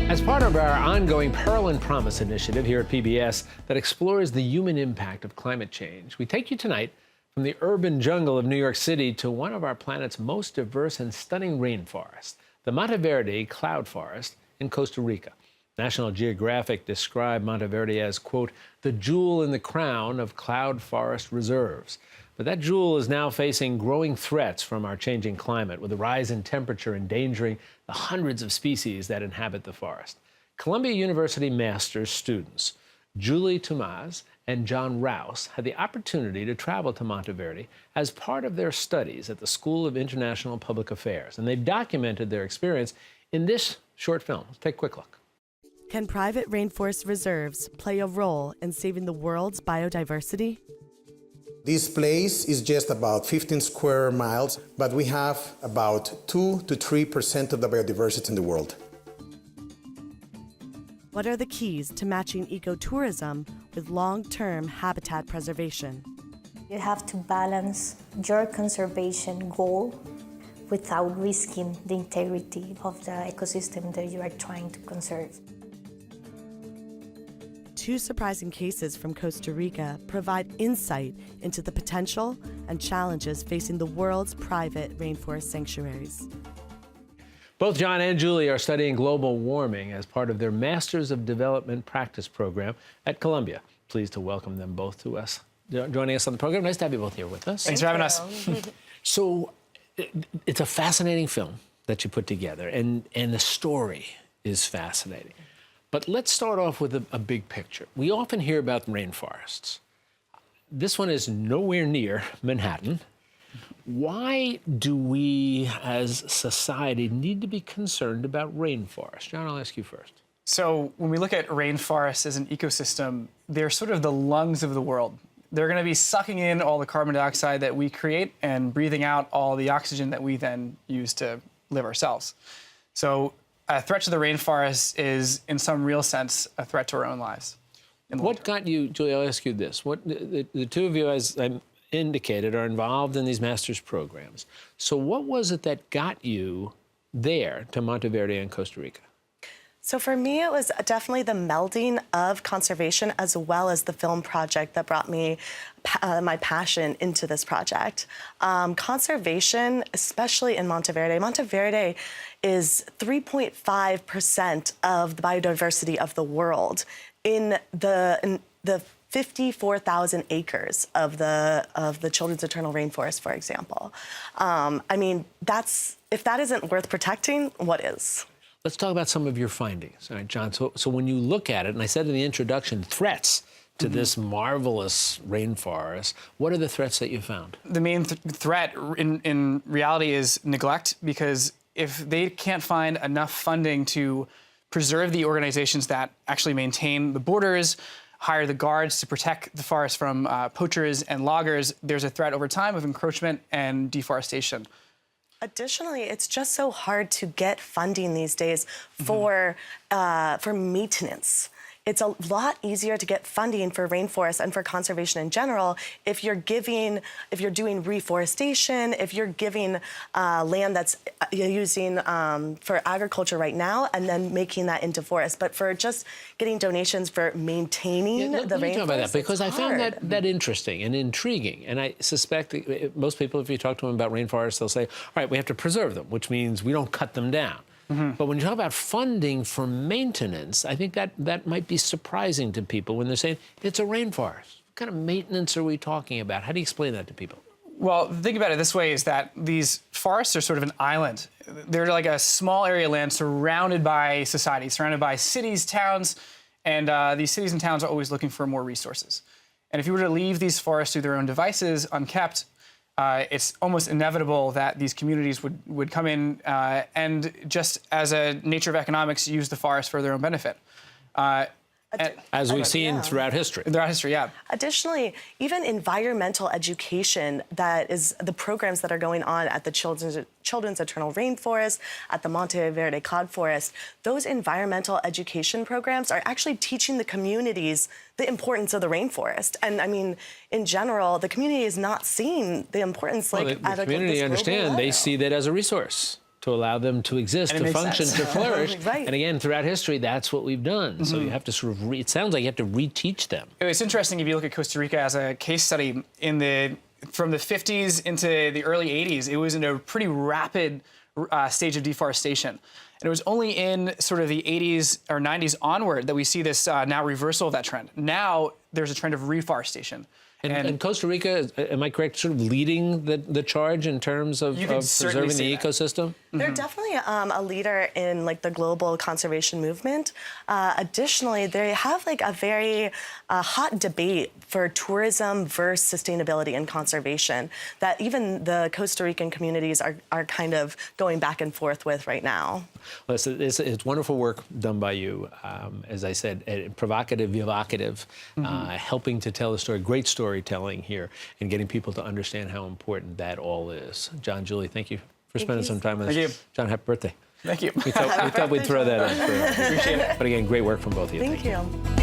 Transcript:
As part of our ongoing Pearl and Promise initiative here at PBS that explores the human impact of climate change, we take you tonight from the urban jungle of New York City to one of our planet's most diverse and stunning rainforests, the Monteverde Cloud Forest in Costa Rica. National Geographic described Monteverde as, quote, the jewel in the crown of cloud forest reserves. But that jewel is now facing growing threats from our changing climate, with a rise in temperature endangering the hundreds of species that inhabit the forest. Columbia University master's students, Julie Tomas and John Rouse, had the opportunity to travel to Monteverde as part of their studies at the School of International Public Affairs. And they've documented their experience in this short film. Let's take a quick look. Can private rainforest reserves play a role in saving the world's biodiversity? This place is just about 15 square miles, but we have about 2 to 3% of the biodiversity in the world. What are the keys to matching ecotourism with long-term habitat preservation? You have to balance your conservation goal without risking the integrity of the ecosystem that you are trying to conserve. Two surprising cases from Costa Rica provide insight into the potential and challenges facing the world's private rainforest sanctuaries. Both John and Julie are studying global warming as part of their Masters of Development practice program at Columbia. Pleased to welcome them both to us, joining us on the program. Nice to have you both here with us. Thanks for having us. So it's a fascinating film that you put together, and the story is fascinating. But let's start off with a big picture. We often hear about rainforests. This one is nowhere near Manhattan. Why do we, as society, need to be concerned about rainforests? John, I'll ask you first. So when we look at rainforests as an ecosystem, they're sort of the lungs of the world. They're going to be sucking in all the carbon dioxide that we create and breathing out all the oxygen that we then use to live ourselves. So a threat to the rainforest is, in some real sense, a threat to our own lives. What got you, Julie, I'll ask you this. The two of you, as I indicated, are involved in these master's programs. So what was it that got you there to Monteverde and Costa Rica? So for me, it was definitely the melding of conservation as well as the film project that brought me my passion into this project. Conservation, especially in Monteverde. Monteverde is 3.5% of the biodiversity of the world in the 54,000 acres of the Children's Eternal Rainforest, for example. I mean, if that isn't worth protecting, what is? Let's talk about some of your findings. All right, John, so when you look at it, and I said in the introduction, threats to this marvelous rainforest, what are the threats that you found? The main threat in reality is neglect, because if they can't find enough funding to preserve the organizations that actually maintain the borders, hire the guards to protect the forest from poachers and loggers, there's a threat over time of encroachment and deforestation. Additionally, it's just so hard to get funding these days for maintenance. It's a lot easier to get funding for rainforests and for conservation in general if you're doing reforestation, if you're giving land that's using for agriculture right now and then making that into forest. But for just getting donations for maintaining the rainforest, let me talk about that, because I found hard. that interesting and intriguing. And I suspect most people, if you talk to them about rainforests, they'll say, all right, we have to preserve them, which means we don't cut them down. But when you talk about funding for maintenance, I think that might be surprising to people when they're saying it's a rainforest. What kind of maintenance are we talking about? How do you explain that to people? Well, think about it this way, is that these forests are sort of an island. They're like a small area of land surrounded by society, surrounded by cities, towns, and these cities and towns are always looking for more resources. And if you were to leave these forests to their own devices, unkept, it's almost inevitable that these communities would come in and, just as a nature of economics, use the forest for their own benefit. As we've seen throughout history. Throughout history, yeah. Additionally, even environmental education, that is the programs that are going on at the Children's Eternal Rainforest, at the Monteverde Cloud Forest, those environmental education programs are actually teaching the communities the importance of the rainforest. And I mean, in general, the community is not seeing the importance The community understand, they see that as a resource to allow them to exist, And it to makes function, sense. to flourish. Right. And again, throughout history, that's what we've done. So you have to sort of, it sounds like you have to reteach them. It's interesting if you look at Costa Rica as a case study from the 50s into the early 80s, it was in a pretty rapid stage of deforestation. And it was only in sort of the 80s or 90s onward that we see this now reversal of that trend. Now there's a trend of reforestation. And Costa Rica, am I correct, sort of leading the charge in terms of You can certainly preserving the say that. ecosystem? They're definitely a leader in like the global conservation movement. Additionally, they have like a very hot debate for tourism versus sustainability and conservation that even the Costa Rican communities are kind of going back and forth with right now. Well, it's wonderful work done by you. As I said, provocative, evocative, helping to tell a story, great storytelling here, and getting people to understand how important that all is. John, Julie, thank you for spending some time with us. Thank you. John, happy birthday. Thank you. We thought we'd throw that in. Appreciate it. But again, great work from both of you. Thank you.